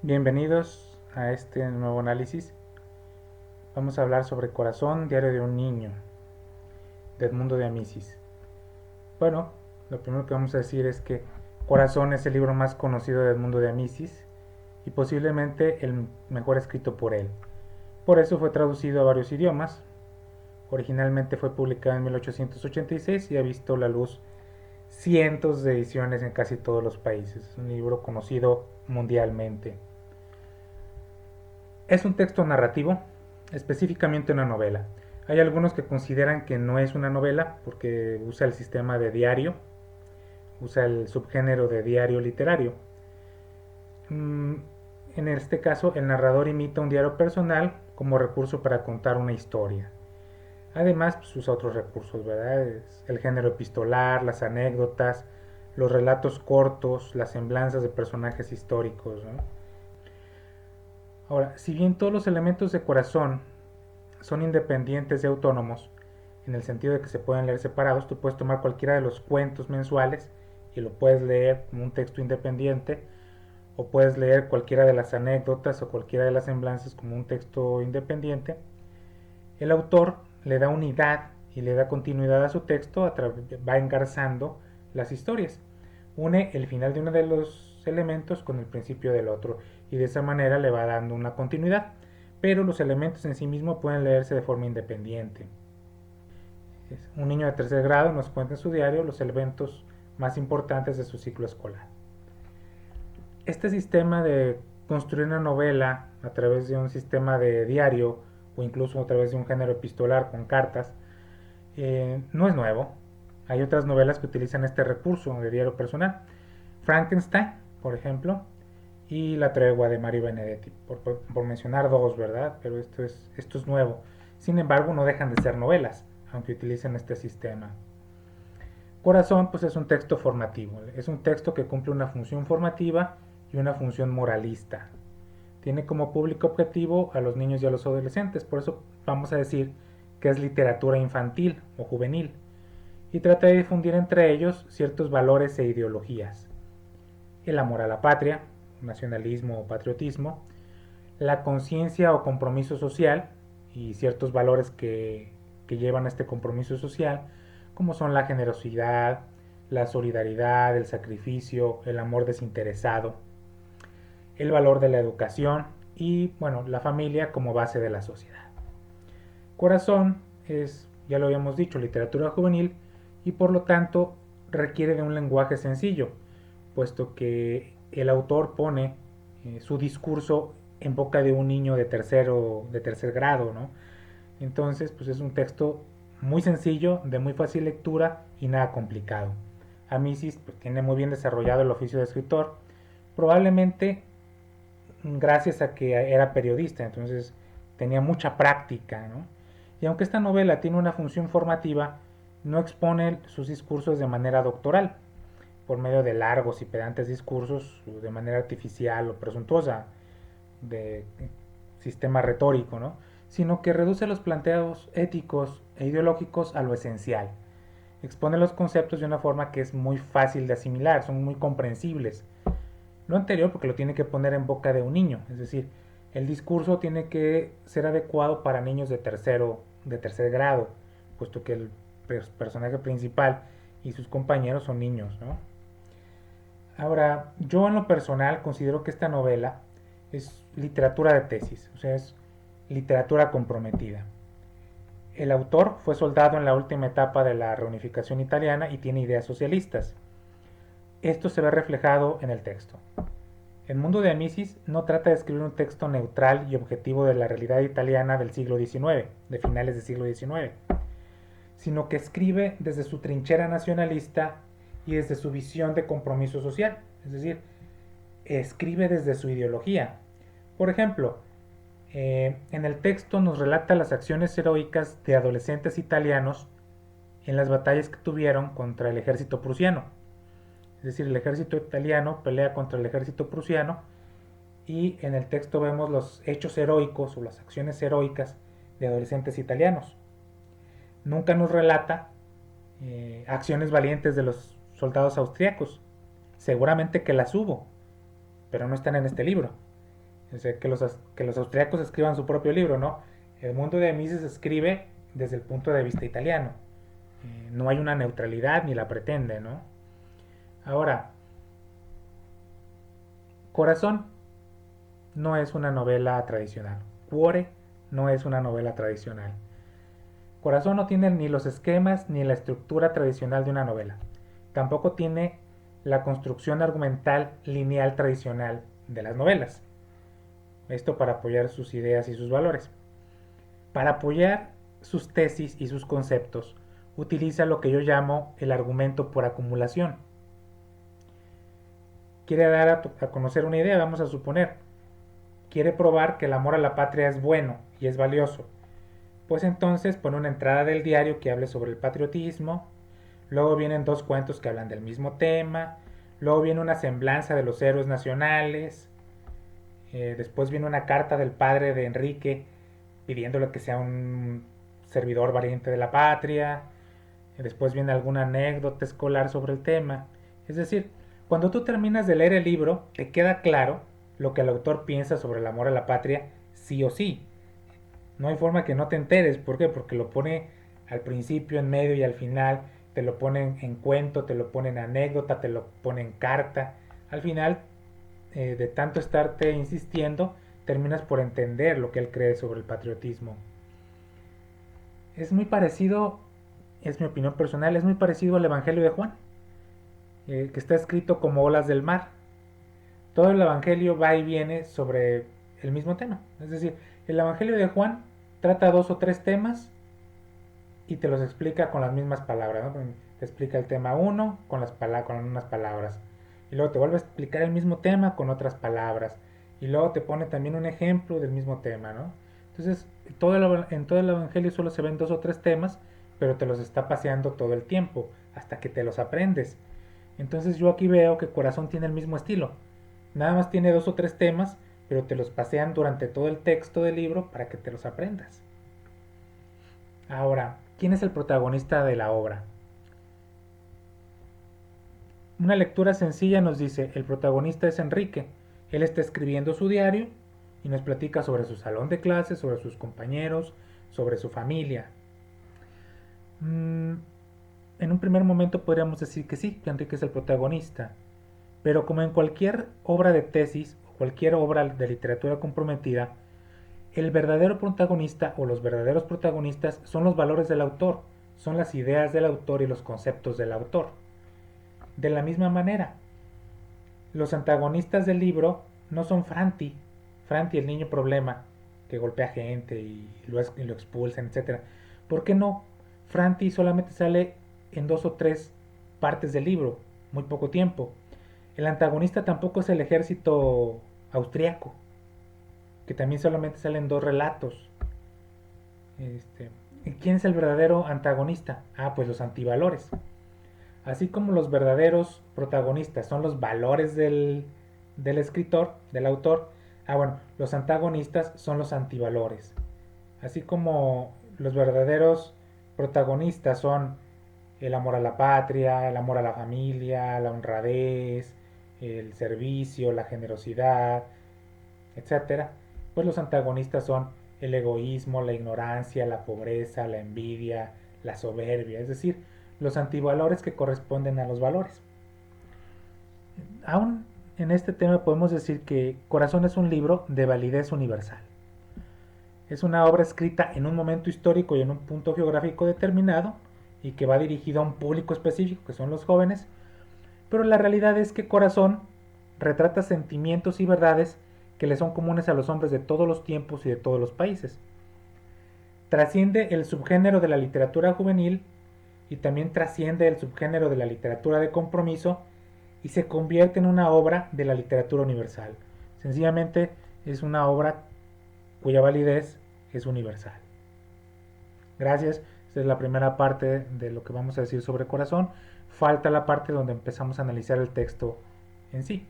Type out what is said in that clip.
Bienvenidos a este nuevo análisis. Vamos a hablar sobre Corazón, diario de un niño, de Edmundo de Amicis. Bueno, lo primero que vamos a decir es que Corazón es el libro más conocido de Edmundo de Amicis y posiblemente el mejor escrito por él. Por eso fue traducido a varios idiomas. Originalmente fue publicado en 1886 y ha visto la luz cientos de ediciones en casi todos los países. Es un libro conocido mundialmente. Es un texto narrativo, específicamente una novela. Hay algunos que consideran que no es una novela porque usa el sistema de diario, usa el subgénero de diario literario. En este caso, el narrador imita un diario personal como recurso para contar una historia. Además, pues, usa otros recursos, ¿verdad? El género epistolar, las anécdotas, los relatos cortos, las semblanzas de personajes históricos, ¿no? Ahora, si bien todos los elementos de Corazón son independientes y autónomos, en el sentido de que se pueden leer separados, tú puedes tomar cualquiera de los cuentos mensuales y lo puedes leer como un texto independiente, o puedes leer cualquiera de las anécdotas o cualquiera de las semblanzas como un texto independiente. El autor le da unidad y le da continuidad a su texto, va engarzando las historias. Une el final de uno de los elementos con el principio del otro y de esa manera le va dando una continuidad. Pero los elementos en sí mismos pueden leerse de forma independiente. Un niño de tercer grado nos cuenta en su diario los eventos más importantes de su ciclo escolar. Este sistema de construir una novela a través de un sistema de diario o incluso a través de un género epistolar con cartas no es nuevo. Hay otras novelas que utilizan este recurso de diario personal. Frankenstein, por ejemplo, y La tregua de Mario Benedetti, por mencionar dos, ¿verdad? Pero esto es nuevo. Sin embargo, no dejan de ser novelas, aunque utilicen este sistema. Corazón, pues es un texto formativo, es un texto que cumple una función formativa y una función moralista. Tiene como público objetivo a los niños y a los adolescentes, por eso vamos a decir que es literatura infantil o juvenil, y trata de difundir entre ellos ciertos valores e ideologías. El amor a la patria, nacionalismo o patriotismo, la conciencia o compromiso social y ciertos valores que llevan a este compromiso social, como son la generosidad, la solidaridad, el sacrificio, el amor desinteresado, el valor de la educación y, bueno, la familia como base de la sociedad. Corazón es, ya lo habíamos dicho, literatura juvenil y por lo tanto requiere de un lenguaje sencillo, puesto que el autor pone su discurso en boca de un niño de tercer grado, ¿no? Entonces, pues es un texto muy sencillo, de muy fácil lectura y nada complicado. Amicis pues, tiene muy bien desarrollado el oficio de escritor, probablemente gracias a que era periodista, entonces tenía mucha práctica, ¿no? Y aunque esta novela tiene una función formativa, no expone sus discursos de manera doctoral, por medio de largos y pedantes discursos de manera artificial o presuntuosa, de sistema retórico, ¿no? Sino que reduce los planteos éticos e ideológicos a lo esencial. Expone los conceptos de una forma que es muy fácil de asimilar, son muy comprensibles. Lo anterior porque lo tiene que poner en boca de un niño, es decir, el discurso tiene que ser adecuado para niños de tercer grado, puesto que el personaje principal y sus compañeros son niños, ¿no? Ahora, yo en lo personal considero que esta novela es literatura de tesis, o sea, es literatura comprometida. El autor fue soldado en la última etapa de la reunificación italiana y tiene ideas socialistas. Esto se ve reflejado en el texto. El mundo de Amicis no trata de escribir un texto neutral y objetivo de la realidad italiana del siglo XIX, de finales del siglo XIX, sino que escribe desde su trinchera nacionalista y desde su visión de compromiso social, es decir, escribe desde su ideología. Por ejemplo, en el texto nos relata las acciones heroicas de adolescentes italianos en las batallas que tuvieron contra el ejército prusiano. Es decir, el ejército italiano pelea contra el ejército prusiano y en el texto vemos los hechos heroicos o las acciones heroicas de adolescentes italianos. Nunca nos relata acciones valientes de los soldados austriacos. Seguramente que las hubo, pero no están en este libro. O sea, que los austriacos escriban su propio libro, ¿no? El mundo de Mises se escribe desde el punto de vista italiano. No hay una neutralidad ni la pretende, ¿no? Ahora, Corazón no es una novela tradicional. Cuore no es una novela tradicional. Corazón no tiene ni los esquemas ni la estructura tradicional de una novela. Tampoco tiene la construcción argumental lineal tradicional de las novelas. Esto para apoyar sus ideas y sus valores. Para apoyar sus tesis y sus conceptos, utiliza lo que yo llamo el argumento por acumulación. Quiere dar a conocer una idea, vamos a suponer. Quiere probar que el amor a la patria es bueno y es valioso. Pues entonces pone una entrada del diario que hable sobre el patriotismo, luego vienen dos cuentos que hablan del mismo tema, luego viene una semblanza de los héroes nacionales, después viene una carta del padre de Enrique pidiéndole que sea un servidor valiente de la patria, después viene alguna anécdota escolar sobre el tema. Es decir, cuando tú terminas de leer el libro, te queda claro lo que el autor piensa sobre el amor a la patria, sí o sí. No hay forma que no te enteres. ¿Por qué? Porque lo pone al principio, en medio y al final. Te lo pone en cuento, te lo pone en anécdota, te lo pone en carta. Al final, de tanto estarte insistiendo, terminas por entender lo que él cree sobre el patriotismo. Es muy parecido, es mi opinión personal, es muy parecido al Evangelio de Juan, que está escrito como olas del mar. Todo el Evangelio va y viene sobre el mismo tema. Es decir, el Evangelio de Juan trata dos o tres temas y te los explica con las mismas palabras, ¿no? Te explica el tema uno con unas palabras. Y luego te vuelve a explicar el mismo tema con otras palabras. Y luego te pone también un ejemplo del mismo tema, ¿no? Entonces, en todo el Evangelio solo se ven dos o tres temas, pero te los está paseando todo el tiempo, hasta que te los aprendes. Entonces yo aquí veo que Corazón tiene el mismo estilo. Nada más tiene dos o tres temas, pero te los pasean durante todo el texto del libro para que te los aprendas. Ahora, ¿quién es el protagonista de la obra? Una lectura sencilla nos dice, el protagonista es Enrique. Él está escribiendo su diario y nos platica sobre su salón de clases, sobre sus compañeros, sobre su familia. En un primer momento podríamos decir que sí, que Enrique es el protagonista, pero como en cualquier obra de tesis o cualquier obra de literatura comprometida, el verdadero protagonista o los verdaderos protagonistas son los valores del autor, son las ideas del autor y los conceptos del autor. De la misma manera, los antagonistas del libro no son Franti el niño problema que golpea gente y lo expulsan, etc. ¿Por qué no? Franti solamente sale en dos o tres partes del libro, muy poco tiempo. El antagonista tampoco es el ejército austriaco, que también solamente salen dos relatos. Este, ¿Quién es el verdadero antagonista? Ah, pues los antivalores. Así como los verdaderos protagonistas son los valores del escritor, del autor, bueno, los antagonistas son los antivalores. Así como los verdaderos protagonistas son el amor a la patria, el amor a la familia, la honradez, el servicio, la generosidad, etcétera, pues los antagonistas son el egoísmo, la ignorancia, la pobreza, la envidia, la soberbia, es decir, los antivalores que corresponden a los valores. Aún en este tema podemos decir que Corazón es un libro de validez universal. Es una obra escrita en un momento histórico y en un punto geográfico determinado y que va dirigido a un público específico, que son los jóvenes, pero la realidad es que Corazón retrata sentimientos y verdades que le son comunes a los hombres de todos los tiempos y de todos los países. Trasciende el subgénero de la literatura juvenil y también trasciende el subgénero de la literatura de compromiso y se convierte en una obra de la literatura universal. Sencillamente es una obra cuya validez es universal. Gracias, esta es la primera parte de lo que vamos a decir sobre Corazón. Falta la parte donde empezamos a analizar el texto en sí.